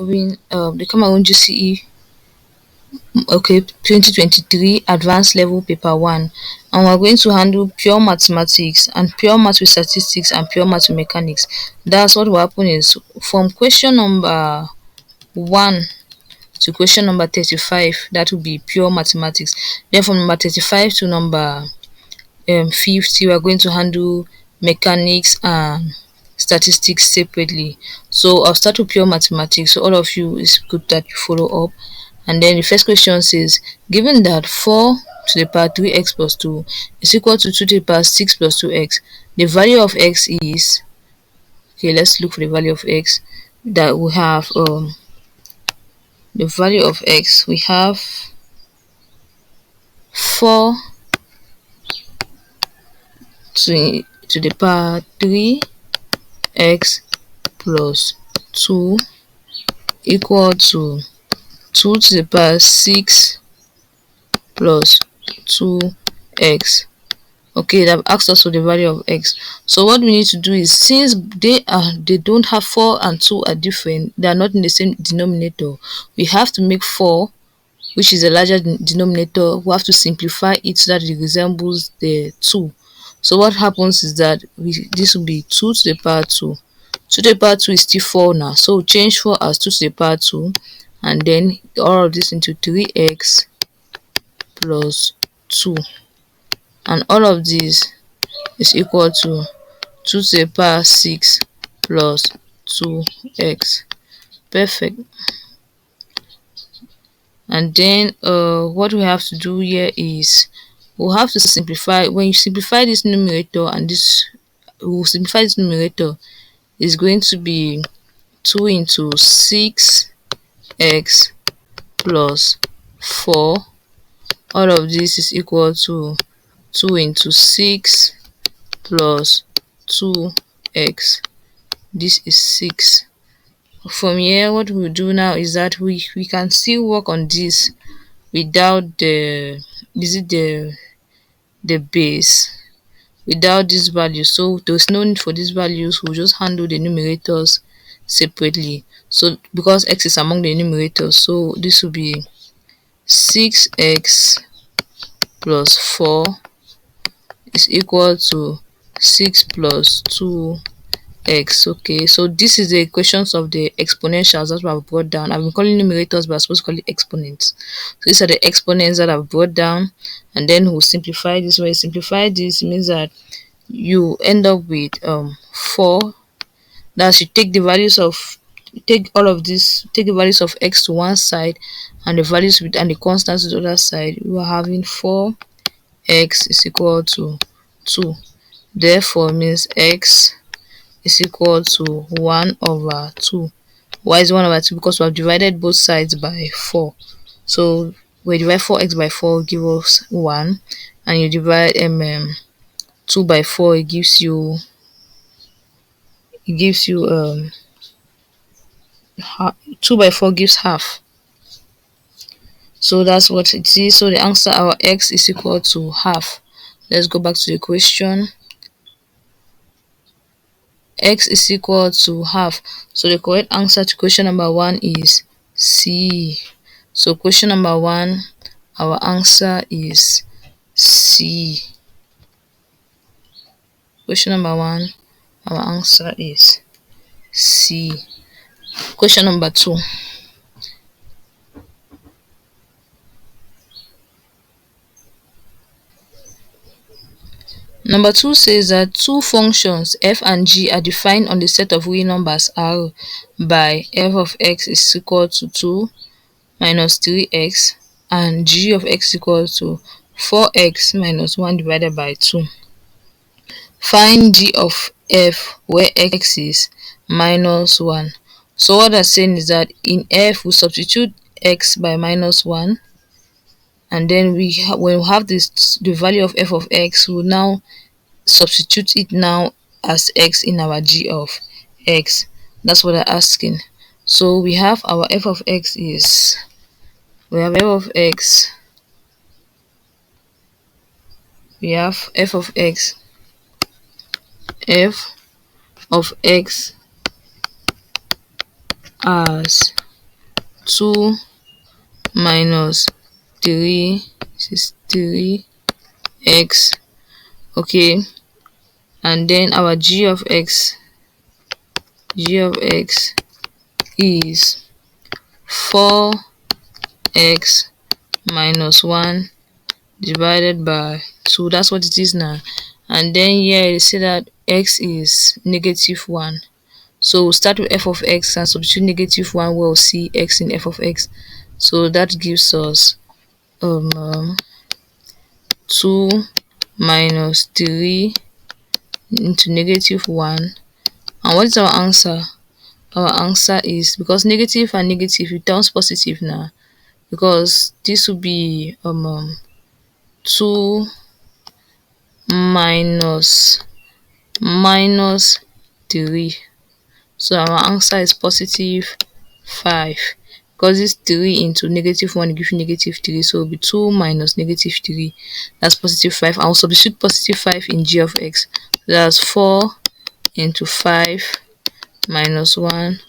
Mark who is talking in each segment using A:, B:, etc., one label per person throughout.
A: having the Cameroon GCE 2023 advanced level paper 1, and we're going to handle pure mathematics and pure math with statistics and pure math with mechanics. That's what will happen is from question number 1 to question number 35, that will be pure mathematics. Then from number 35 to number 50, we are going to handle mechanics and statistics separately. So I'll start with pure mathematics. So all of you, it's good that you follow up. And then the first question says, given that 4 to the power 3x plus 2 is equal to 2 to the power 6 plus 2x, the value of x is, okay, let's look for the value of x. That we have the value of x, we have 4 to the power 3x plus 2 equal to 2 to the power 6 plus 2x. Okay, they've asked us for the value of x. So what we need to do is, since they don't have 4 and 2 are different, they are not in the same denominator, we have to make 4, which is a larger denominator, we have to simplify it so that it resembles the 2. So what happens is that this will be 2 to the power 2. 2 to the power 2 is still 4 now, so we change 4 as 2 to the power 2, and then all of this into 3x plus 2, and all of this is equal to 2 to the power 6 plus 2x. Perfect. And then what we have to do here is we'll have to simplify. When you simplify this numerator and this, we'll simplify this numerator, is going to be 2 into 6x plus 4. All of this is equal to 2 into 6 plus 2x. This is 6. From here, what we'll do now is that we can still work on this without the base, without this value. So there's no need for these values. We'll just handle the numerators separately. So because x is among the numerators, so this will be 6x plus 4 is equal to 6 plus 2x. Okay, so this is the equations of the exponentials that I've brought down. I've been calling numerators, but I'm supposed to call it exponents. So these are the exponents that I've brought down, and then we'll simplify this. When you simplify this, it means that you end up with 4. That you take the values of, take all of this, take the values of x to one side and the values with and the constants to the other side. We are having 4x is equal to 2. Therefore means x is equal to 1 over 2. Why is 1 over 2? Because we have divided both sides by 4. So we divide 4x by 4, give us 1, and you divide 2 by 4, it gives you 2 by 4 gives half. So that's what it is. So the answer, our x is equal to half. Let's go back to the question. X is equal to half. So the correct answer to question number 1 is C. So question number 1, our answer is C. Question number 1, our answer is C. Question number 2. Number 2 says that two functions f and g are defined on the set of real numbers R by f of x is equal to 2 minus 3x and g of x is equal to 4x minus 1 divided by 2. Find g of f where x is minus 1. So what they're saying is that in f we substitute x by minus 1, and then when we have this, the value of f of x, we'll now substitute it now as x in our g of x. That's what they're asking. So we have our f of x is, we have f of x as 2 minus 3, this is 3x, okay, and then our g of x is 4x minus 1 divided by 2. That's what it is now. And then here you see that x is -1. So we'll start with f of x and substitute -1 where we'll see x in f of x. So that gives us 2 minus 3 into -1. And what is our answer? Our answer is, because negative and negative, it turns positive now, because this will be 2 minus 3. So our answer is positive 5, because this 3 into -1 gives you -3, so it will be 2 minus -3. That's positive 5. I will substitute positive 5 in g of x. That's 4 into 5 minus 1.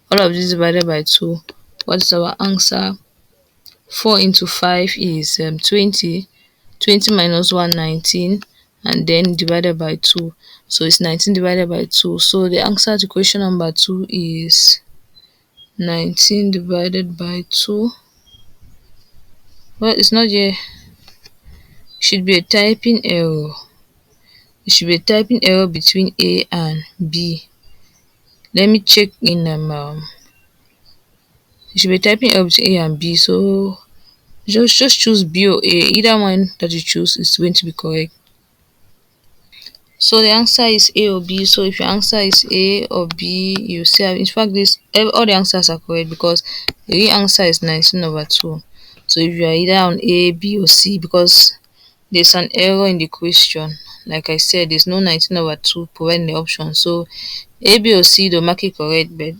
A: All of this divided by 2. What is our answer? 4 into 5 is 20. 20 minus 1, 19, and then divided by 2. So it's 19 divided by 2. So the answer to question number 2 is 19 divided by 2. Well, it's not here. It should be a typing error. It should be a typing error between A and B. Let me check in it should be a typing error between A and B. So just choose B or A. Either one that you choose is going to be correct. So the answer is A or B. So if your answer is A or B, you see, in fact, all the answers are correct, because the real answer is 19/2. So if you are either on A, B, or C, because there's an error in the question, like I said, there's no 19/2 providing the option. So A, B, or C, they'll mark it correct, but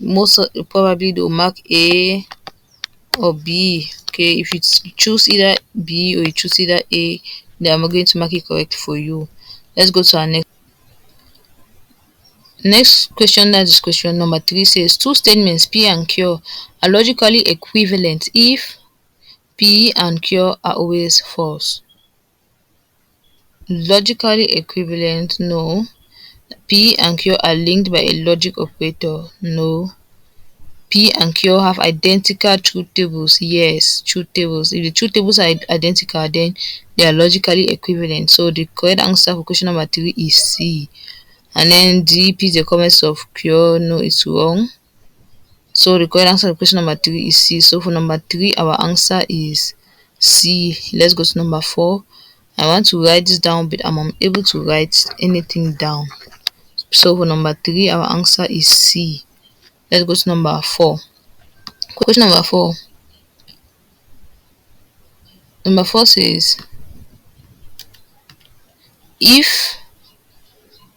A: probably they'll mark A or B. Okay, if you choose either B or you choose either A, they are going to mark it correct for you. Let's go to our next question. That is question number 3. Says two statements P and Q are logically equivalent if P and Q are always false. Logically equivalent, no. P and Q are linked by a logic operator, no. P and Q have identical truth tables, yes, truth tables. If the truth tables are identical, then they are logically equivalent. So the correct answer for question number 3 is C. And then D, please the comments of Q, no, it's wrong. So the correct answer to question number 3 is C. So for number 3, our answer is C. Let's go to number 4. I want to write this down, but I'm unable to write anything down. So for number 3, our answer is C. Let's go to number 4. Question number 4. Number 4 says, if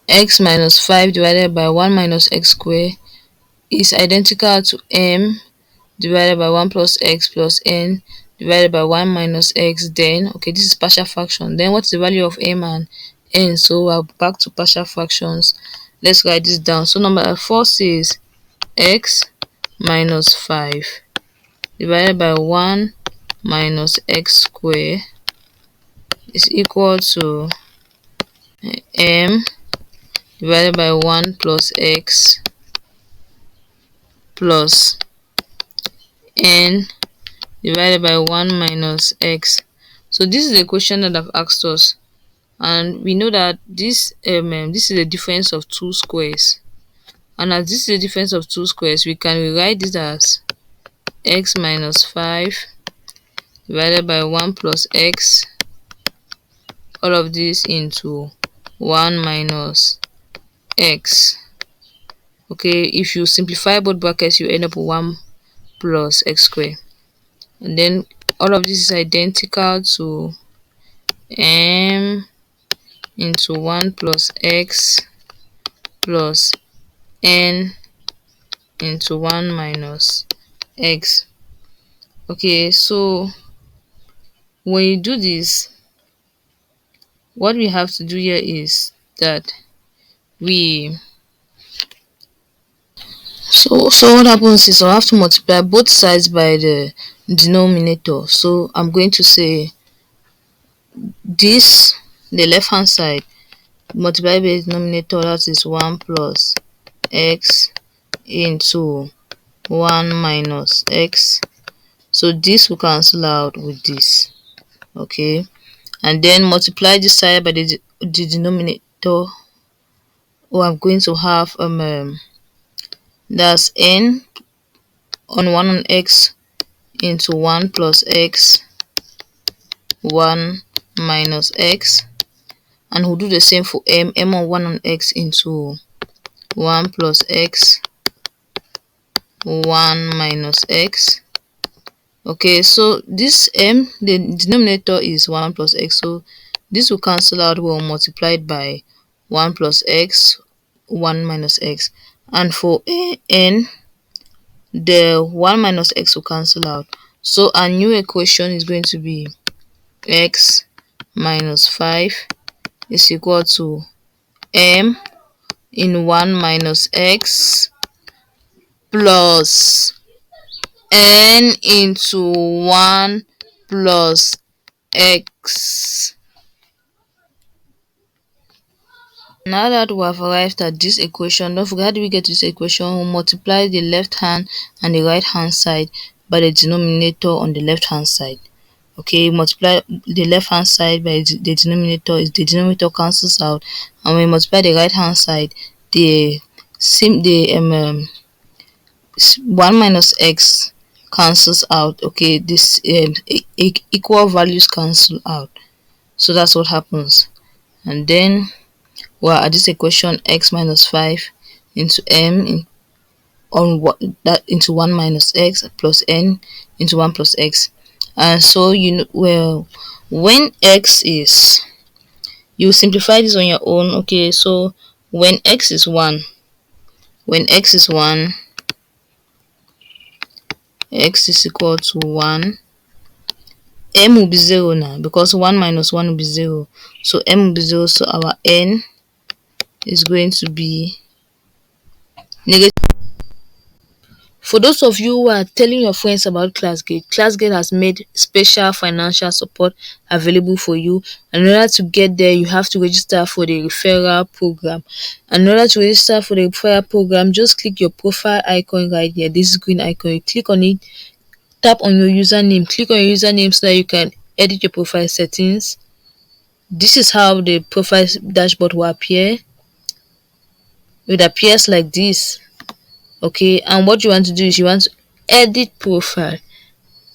A: x minus 5 divided by 1 minus x squared is identical to m divided by 1 plus x plus n divided by 1 minus x, then, okay, this is partial fraction. Then what's the value of m and n? So we're back to partial fractions. Let's write this down. So number 4 says x minus 5 divided by 1 minus x squared is equal to m divided by 1 plus x plus n divided by 1 minus x. So this is a question that I've asked us, and we know that this is the difference of two squares, and as this is the difference of two squares, we can rewrite this as x minus 5 divided by 1 plus x, all of this into 1 minus x. Okay, if you simplify both brackets, you end up with 1 plus x squared, and then all of this is identical to m into 1 plus x plus n into 1 minus x. Okay, so when you do this, what we have to do here is that we So what happens is I have to multiply both sides by the denominator. So I'm going to say this, the left hand side, multiply by the denominator, that is 1 plus x into 1 minus x. So this will cancel out with this. Okay, and then multiply this side by the denominator. I'm going to have that's n on 1 on x into 1 plus x 1 minus x, and we'll do the same for m on 1 on x into 1 plus x 1 minus x. Okay, so this the denominator is 1 plus x, so this will cancel out when multiplied by 1 plus x 1 minus x, and for n the 1 minus x will cancel out. So our new equation is going to be x minus 5 is equal to m in 1 minus x plus n into 1 plus x. Now that we have arrived at this equation, don't forget how do we get this equation? We'll multiply the left hand and the right hand side by the denominator on the left hand side. Okay, multiply the left hand side by the denominator, is the denominator cancels out, and when we multiply the right hand side, the 1 minus x cancels out. Okay, this equal values cancel out, so that's what happens. And then we're at this equation x minus 5 into m on what that into 1 minus x plus n into 1 plus x. And so well, when x is, you simplify this on your own. Okay, so when x is 1, x is equal to 1, m will be 0 now, because 1 minus 1 will be 0, so m will be 0, so our n is going to be negative. For those of you who are telling your friends about clazgate, clazgate has made special financial support available for you. And in order to get there, you have to register for the referral program. And in order to register for the referral program, just click your profile icon right here, this green icon. You click on it, tap on your username, click on your username so that you can edit your profile settings. This is how the profile dashboard will appear. It appears like this. Okay, and what you want to do is you want to edit profile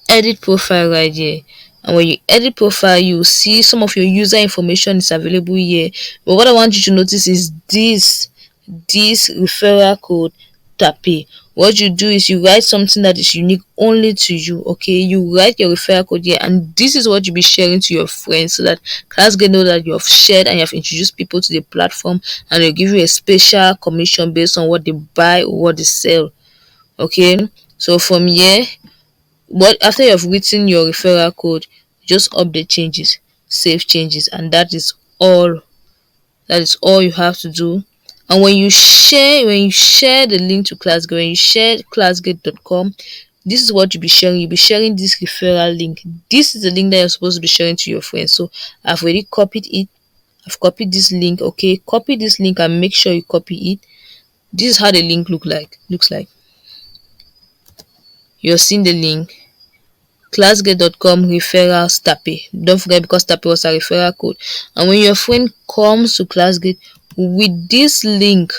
A: right here, and when you edit profile, you see some of your user information is available here. But what I want you to notice is this referral code TAPE. What you do is you write something that is unique only to you. Okay, you write your referral code here, and this is what you'll be sharing to your friends, so that classgate know that you have shared and you have introduced people to the platform, and they'll give you a special commission based on what they buy or what they sell. Okay, so from here, after you have written your referral code, just update changes, save changes, and that is all you have to do. And when you share the link to classgate, when you share classgate.com, this is what you'll be sharing. You'll be sharing this referral link. This is the link that you're supposed to be sharing to your friends. So I've already copied it. I've copied this link. Okay, copy this link and make sure you copy it. This is how the link looks like. You're seeing the link, classgate.com referrals TAPE. Don't forget, because TAPE was a referral code. And when your friend comes to classgate with this link,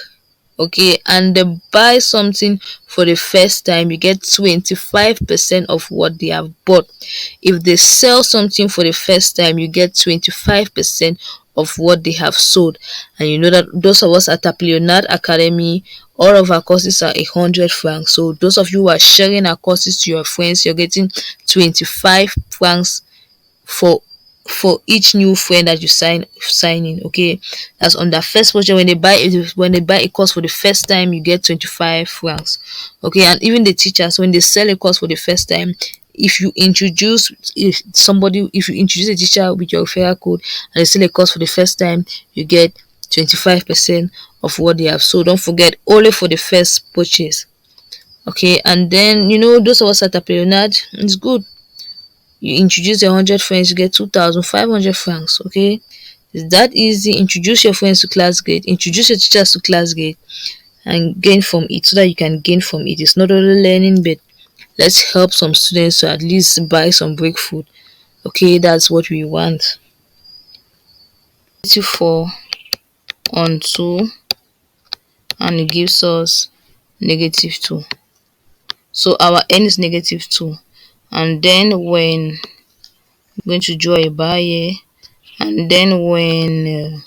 A: okay, and they buy something for the first time, you get 25% of what they have bought. If they sell something for the first time, you get 25% of what they have sold. And you know that those of us at Leonard Academy, all of our courses are 100 francs. So those of you who are sharing our courses to your friends, you're getting 25 francs for each new friend that you sign in. Okay, that's on the first purchase. When they buy a course for the first time, you get 25 francs. Okay, and even the teachers, when they sell a course for the first time, if you introduce a teacher with your referral code and they sell a course for the first time, you get 25% of what they have. So don't forget, only for the first purchase. Okay, and then those of us at Apelonad, it's good. You introduce 100 friends, you get 2,500 francs. Okay, it's that easy. Introduce your friends to classgate, introduce your teachers to classgate, and gain from it so that you can gain from it. It's not only learning, but let's help some students to at least buy some break food. Okay, that's what we want. 4 on 2, and it gives us -2. So our n is -2. And then when I'm going to draw a bar here, and then when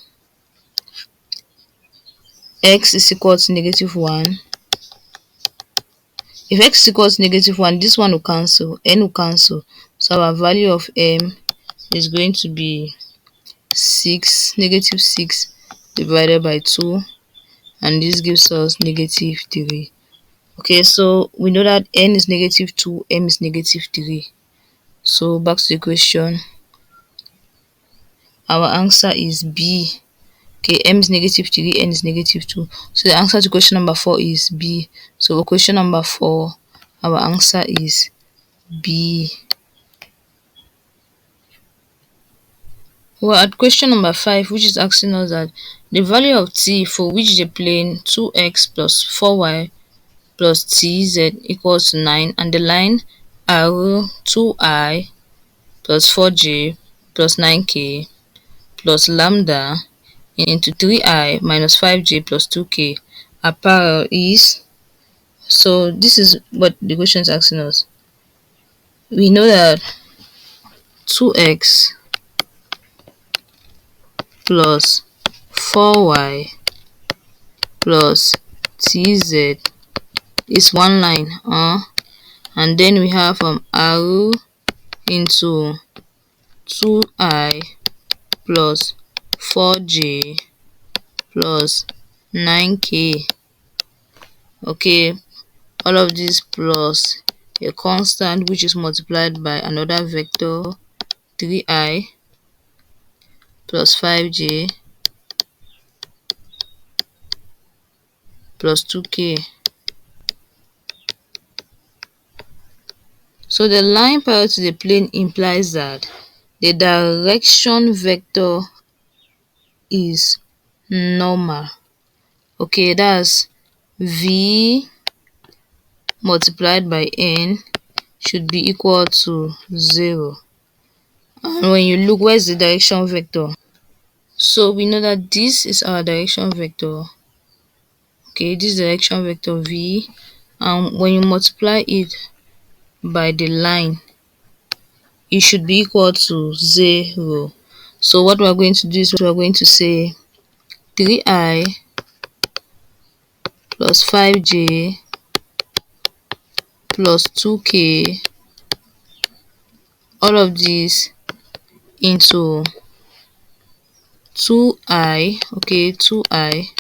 A: x is equal to -1, if x is equal to -1, this one will cancel, n will cancel. So our value of m is going to be 6, -6 divided by 2, and this gives us -3. Okay, so we know that n is -2, m is -3. So back to the question. Our answer is B. Okay, m is -3, n is -2. So the answer to question number 4 is B. So for question number 4, our answer is B. We're at question number 5, which is asking us that the value of t for which the plane 2x plus 4y plus tz equals to 9, and the line arrow 2I plus 4j plus 9k plus lambda into 3I minus 5j plus 2k are parallel is. So this is what the question is asking us. We know that 2x plus 4y plus tz is one line, and then we have arrow into 2I plus 4j plus 9k. Okay, all of this plus a constant which is multiplied by another vector 3I plus 5j plus 2k. So the line parallel to the plane implies that the direction vector is normal. Okay, that's v multiplied by n should be equal to 0. And when you look, where's the direction vector? So we know that this is our direction vector. Okay, this direction vector v, and when you multiply it by the line, it should be equal to 0. So what we are going to do is we are going to say 3I plus 5j plus 2k, all of this into 2I. Okay, 2I.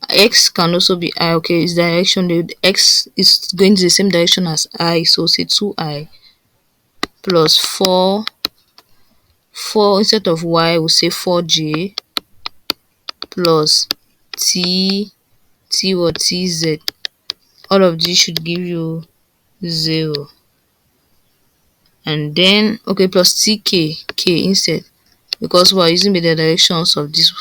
A: X can also be I. Okay, it's direction. The x is going to the same direction as I, so say 2I plus 4 instead of y, we'll say 4j plus what tz. All of this should give you 0. And then okay, plus tk, k instead, because we are using the directions of this,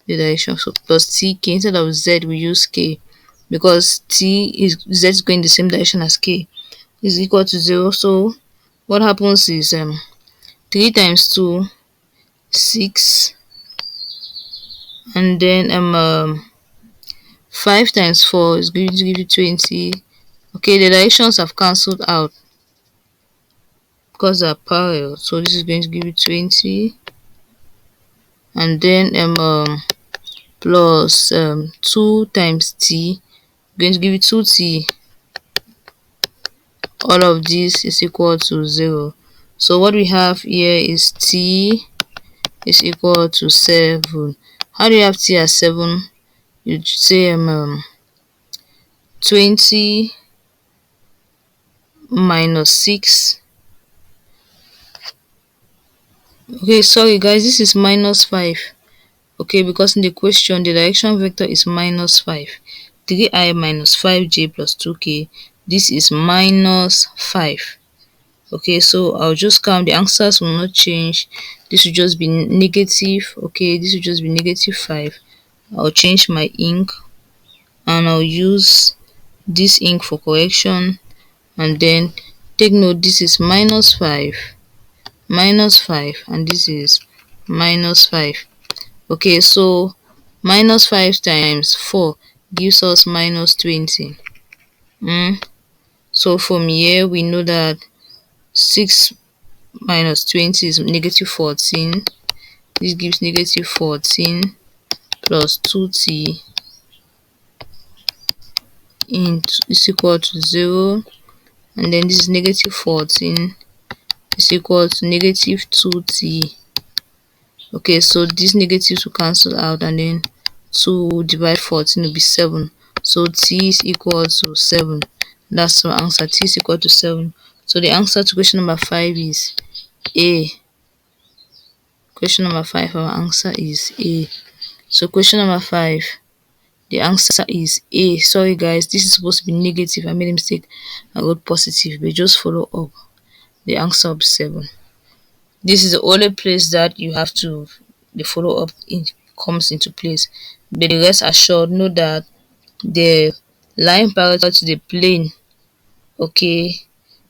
A: the direction. So plus tk instead of z, we use k, because z is going the same direction as k, is equal to 0. So what happens is 3 times 2, 6, and then 5 times 4 is going to give you 20. Okay, the directions have cancelled out because they are parallel, so this is going to give you 20, and then plus 2 times t, going to give you 2t. All of this is equal to 0. So what we have here is t is equal to 7. How do you have t as 7? You say 20 minus 6. Okay, sorry guys, this is minus 5. Okay, because in the question the direction vector is minus 5. 3i minus 5j plus 2k. This is minus 5. Okay, so I'll just count. The answers will not change. This will just be negative. Okay, this will just be negative 5. I'll change my ink and I'll use this ink for correction. And then take note, this is minus 5, and this is minus 5. Okay, so minus 5 times 4 gives us minus 20. So from here we know that 6 minus 20 is negative 14. This gives negative 14 plus 2t is equal to 0. And then this is negative 14 is equal to negative 2t. Okay, so these negatives will cancel out, and then 2 divided 14 will be 7. So t is equal to 7. That's our answer. T is equal to 7. So the answer to question number 5 is A. Question number 5, our answer is A. So question number 5, the answer is A. Sorry guys, this is supposed to be negative. I made a mistake. I wrote positive, but just follow up. The answer will be 7. This is the only place that you have to, the follow up comes into place. But the rest assured, know that the line parallel to the plane, okay,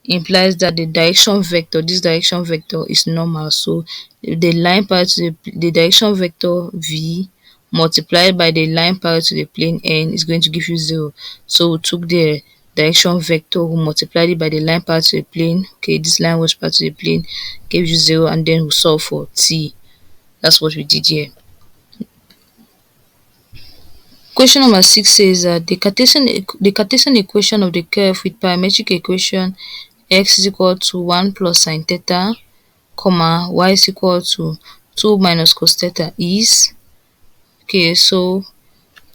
A: implies that the direction vector, this direction vector is normal. So the line parallel to the direction vector v multiplied by the line parallel to the plane n is going to give you 0. So we took the direction vector, we multiplied it by the line parallel to the plane. Okay, this line was parallel to the plane, gave you 0, and then we solve for t. That's what we did here. Question number 6 says that the Cartesian equation of the curve with parametric equation x is equal to 1 plus sine theta, comma, y is equal to 2 minus cos theta is. Okay, so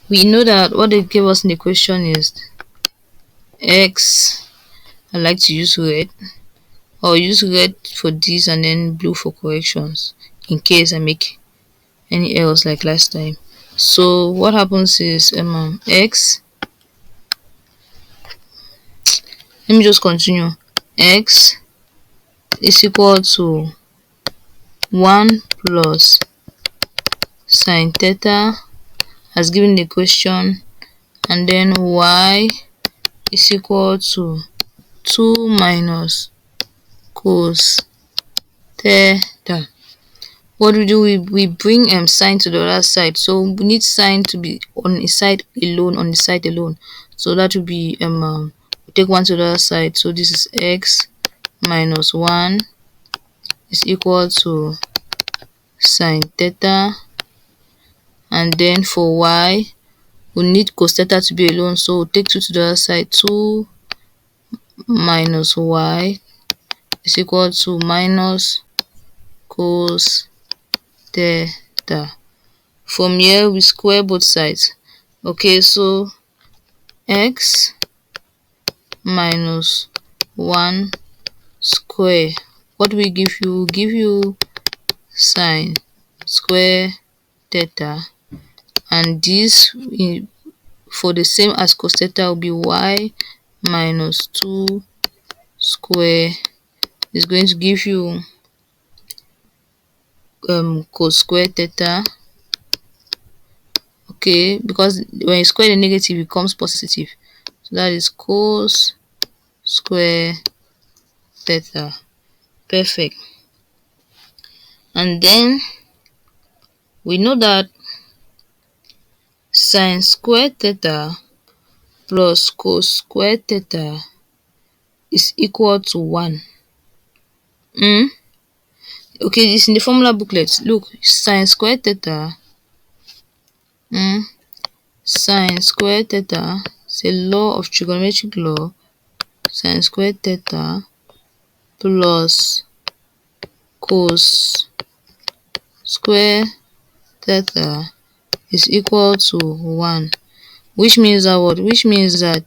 A: we know that what they gave us in the question is x. I like to use red. I'll use red for this and then blue for corrections in case I make any errors like last time. So what happens is x, let me just continue. X is equal to 1 plus sine theta as given in the question, and then y is equal to 2 minus cos theta. What we do, we bring sine to the other side. So we need sine to be on a side alone, So that will be we take 1 to the other side. So this is x minus 1 is equal to sine theta, and then for y we need cos theta to be alone, so we'll take 2 to the other side. 2 minus y is equal to minus cos theta. From here we square both sides. Okay, so x minus 1 square, what will give you? Give you sine square theta, and this for the same as cos theta will be y minus 2 square is going to give you cos square theta. Okay, because when you square the negative it becomes positive, so that is cos square theta. Perfect. And then we know that sine square theta plus cos square theta is equal to 1. Okay, this in the formula booklet. Look, sine square theta, sine square theta is a law of trigonometric law. Sine square theta plus cos square theta is equal to 1. Which means that what? Which means that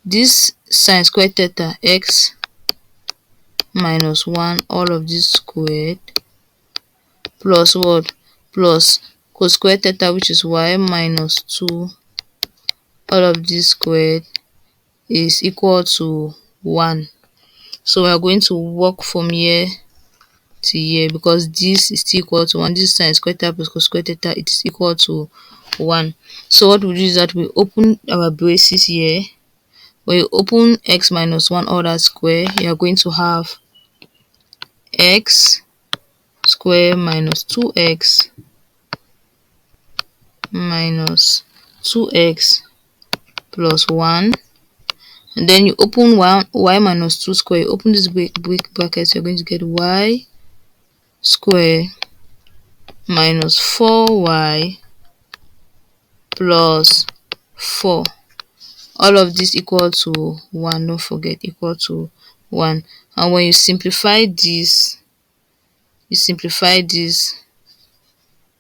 A: this sine square theta, x minus 1, all of this squared, plus what? Plus cos square theta, which is y minus 2, all of this squared is equal to 1. So we are going to work from here to here because this is still equal to 1. This sine square theta plus cos square theta, it is equal to 1. So what we do is that we open our braces here. When you open x minus 1 all that square, you are going to have x square minus 2x minus 2x plus 1. And then you open y minus 2 square. You open this big bracket, you're going to get y square minus 4y plus 4. All of this equal to 1. Don't forget, equal to 1. And when you simplify this,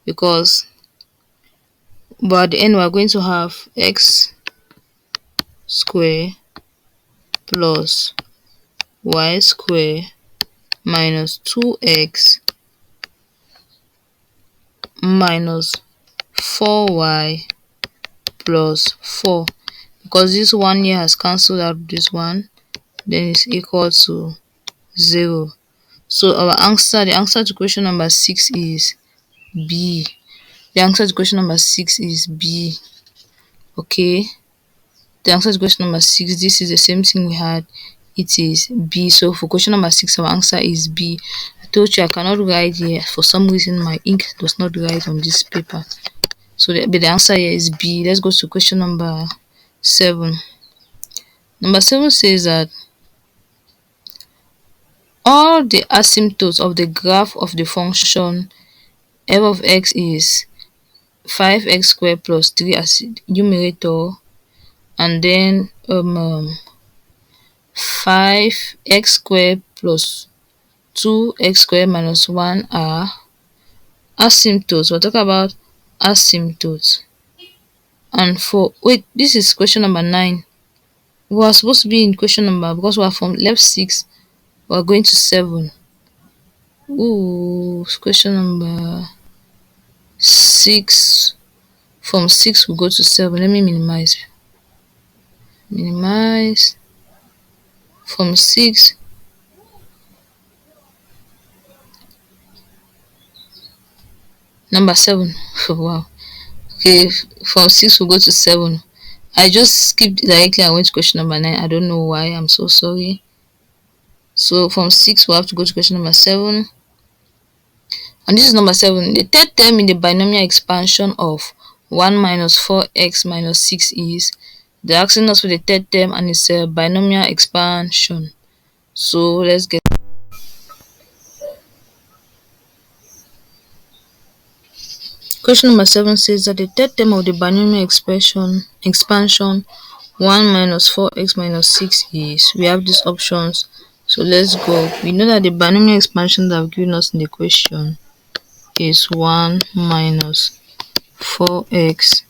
A: because but at the end we are going to have x square plus y square minus 2x minus 4y plus 4. Because this 1 here has cancelled out this one, then it's equal to 0. So our answer, the answer to question number 6 is B. The answer to question number 6 is B. Okay. The answer to question number 6, this is the same thing we had. It is B. So for question number 6, our answer is B. I told you I cannot write here. For some reason, my ink does not write on this paper. So the answer here is B. Let's go to question number 7. Number 7 says that all the asymptotes of the graph of the function f of x is 5x squared plus 3 as numerator, and then 5x squared plus 2x squared minus 1 are asymptotes. We're talking about asymptotes. And for this is question number 9. We are supposed to be in question number, because we are from left 6, we are going to 7. Question number 6. From 6 we go to 7. Let me minimize. From 6 number 7. Wow. Okay, from 6 we go to 7. I just skipped directly. I went to question number 9. I don't know why. I'm so sorry. So from 6 we have to go to question number 7. And this is number 7. The third term in the binomial expansion of 1 minus 4x minus 6 is. They're asking us for the third term and it's a binomial expansion. So let's get. Question number 7 says that the third term of the binomial expansion 1 minus 4x minus 6 is. We have these options. So let's go. We know that the binomial expansion that have given us in the question is 1 minus 4x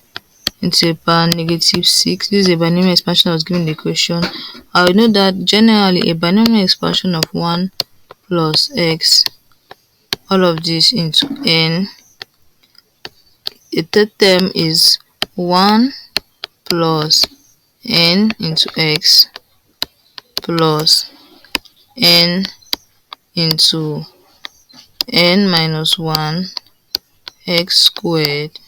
A: into the power negative 6. This is a binomial expansion that was given in the question. I know that generally a binomial expansion of 1 plus x, all of this into n. The third term is 1 plus n into x plus n into n minus 1 x squared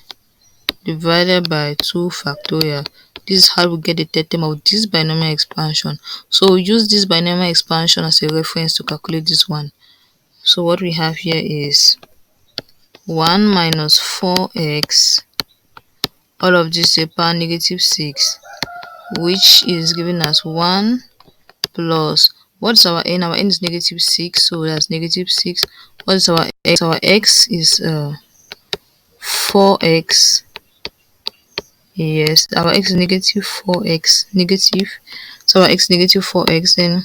A: divided by 2 factorial. This is how we get the third term of this binomial expansion. So we use this binomial expansion as a reference to calculate this one. So what we have here is 1 minus 4x, all of this is a power negative 6, which is given as 1 plus, what's our n? Our n is negative 6, so that's negative 6. What is our x? Our x is 4x. Yes, our x is negative 4x, negative. So our x is negative 4x, then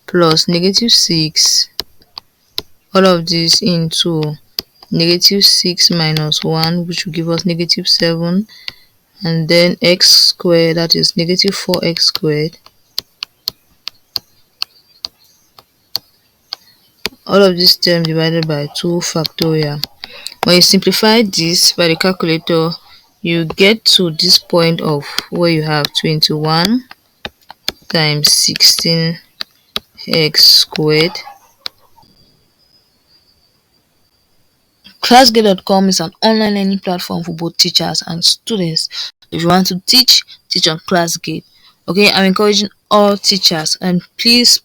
A: plus negative 6. All of this into negative 6 minus 1, which will give us negative 7. And then x squared, that is negative 4x squared. All of this term divided by 2 factorial. When you simplify this by the calculator, you get to this point of where you have 21 times 16 x squared. Classgate.com is an online learning platform for both teachers and students. If you want to teach on Classgate. Okay, I'm encouraging all teachers, and please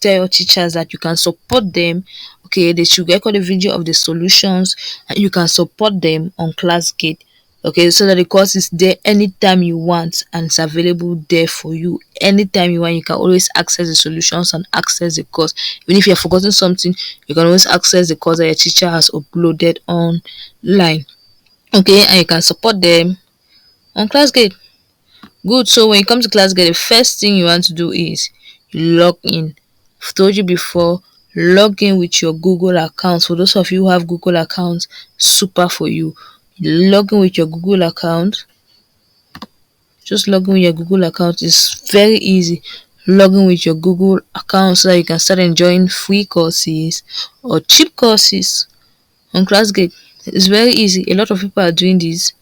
A: tell your teachers that you can support them. Okay, they should record a video of the solutions and you can support them on Classgate. Okay, so that the course is there anytime you want and it's available there for you anytime you want. You can always access the solutions and access the course. Even if you're forgotten something, you can always access the course that your teacher has uploaded online. Okay, and you can support them on Classgate. Good. So when you come to Classgate, the first thing you want to do is you log in. I've told you before, log in with your Google account. For those of you who have Google accounts, super for you. You log in with your Google account. Just log in with your Google account. It's very easy. Log in with your Google account so that you can start enjoying free courses or cheap courses on Classgate. It's very easy. A lot of people are doing this.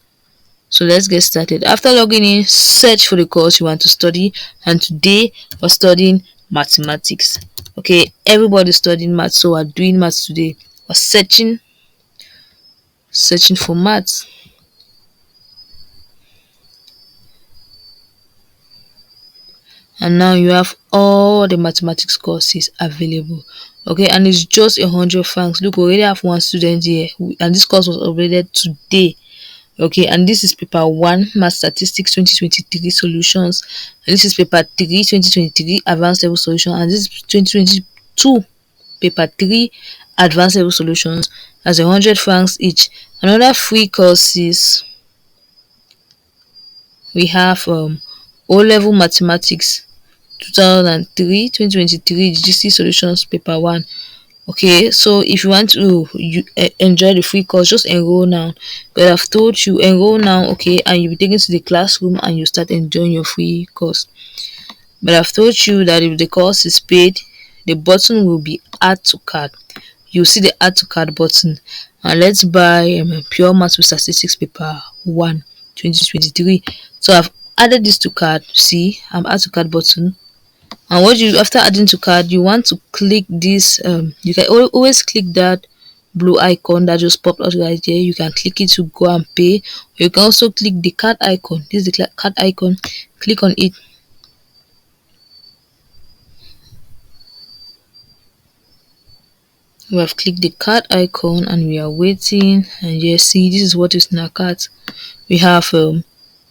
A: So let's get started. After logging in, search for the course you want to study, and today we're studying mathematics. Okay, everybody's studying maths, so we're doing maths today. We're searching for maths. And now you have all the mathematics courses available. Okay, and it's just 100 francs. Look, we already have one student here, and this course was uploaded today. Okay, and this is paper 1 math statistics 2023 solutions, and this is paper 3 2023 advanced level solution, and this is 2022 paper 3 advanced level solutions. As 100 francs each. Another free courses, we have O level mathematics 2023 GCE solutions paper 1. Okay, so if you want to enjoy the free course, just enroll now. But I've told you, enroll now, okay, and you'll be taken to the classroom and you start enjoying your free course. But I've told you that if the course is paid, the button will be add to cart. You'll see the add to cart button. And let's buy pure maths with statistics paper 1 2023. So I've added this to cart. See, I'm add to cart button. And what you, after adding to cart, you want to click this. You can always click that blue icon that just popped out right there. You can click it to go and pay. You can also click the card icon. This is the card icon. Click on it. We have clicked the card icon and we are waiting. And yes, see, this is what is in our cart. We have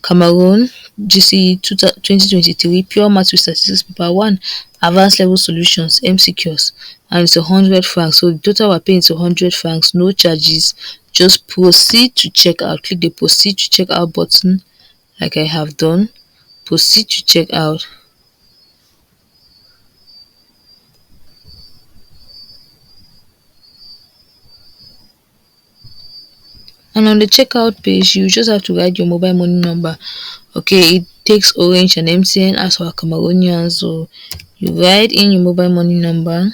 A: Cameroon GCE 2023 pure maths with statistics paper 1 advanced level solutions MCQs, and it's 100 francs. So the total we're paying is 100 francs, no charges. Just proceed to check out. Click the proceed to check out button like I have done. Proceed to check out. And on the checkout page, you just have to write your mobile money number. Okay, it takes Orange and MTN as for Cameroonians. So you write in your mobile money number.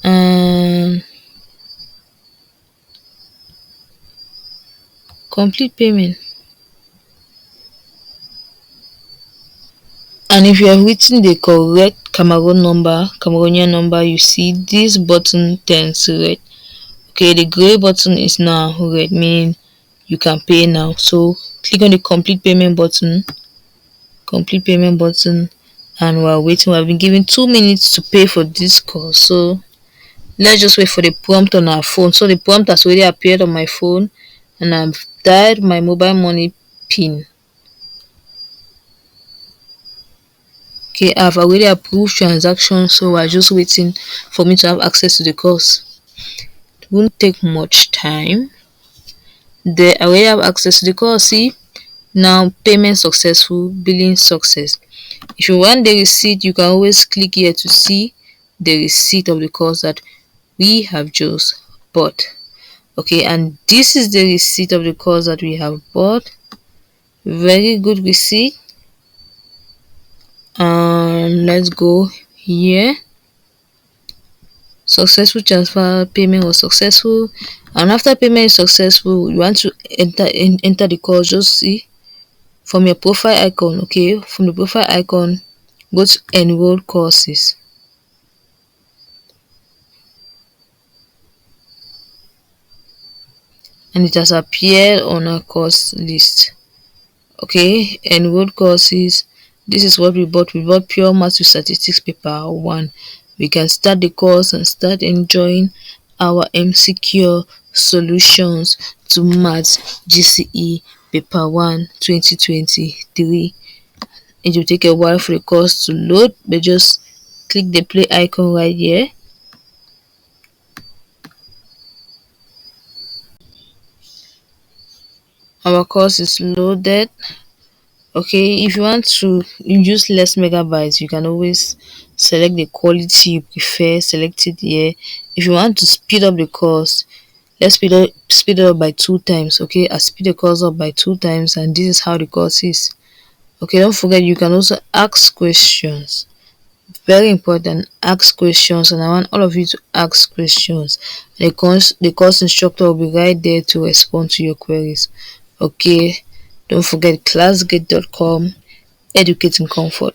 A: And complete payment. And if you have written the correct Cameroonian number, you see this button turns red. Okay, the gray button is now red, meaning you can pay now. So click on the complete payment button, and we're waiting. We have been given 2 minutes to pay for this course. So let's just wait for the prompt on our phone. So the prompt has already appeared on my phone, and I've dialed my mobile money pin. Okay, I've already approved transaction, so we're just waiting for me to have access to the course. It won't take much time. There, I already have access to the course. See, now payment successful, billing success. If you want the receipt, you can always click here to see the receipt of the course that we have just bought. Okay, and this is the receipt of the course that we have bought. Very good receipt. And let's go here. successful transfer, payment was successful. And after payment is successful, you want to enter the course. Just see from your profile icon. Okay, from the profile icon, go to enroll courses. And it has appeared on our course list. Okay, enrolled courses. This is what we bought. We bought pure maths with statistics paper 1. We can start the course and start enjoying our MCQ solutions to maths GCE paper 1 2023. It will take a while for the course to load, but just click the play icon right here. Our course is loaded. Okay, if you want to use less megabytes, you can always select the quality you prefer, select it here. If you want to speed up the course, let's speed it up by 2 times. Okay, I speed the course up by 2 times, and this is how the course is. Okay, don't forget you can also ask questions. Very important, ask questions, and I want all of you to ask questions. The course instructor will be right there to respond to your queries. Okay, don't forget clazgate.com, educating comfort.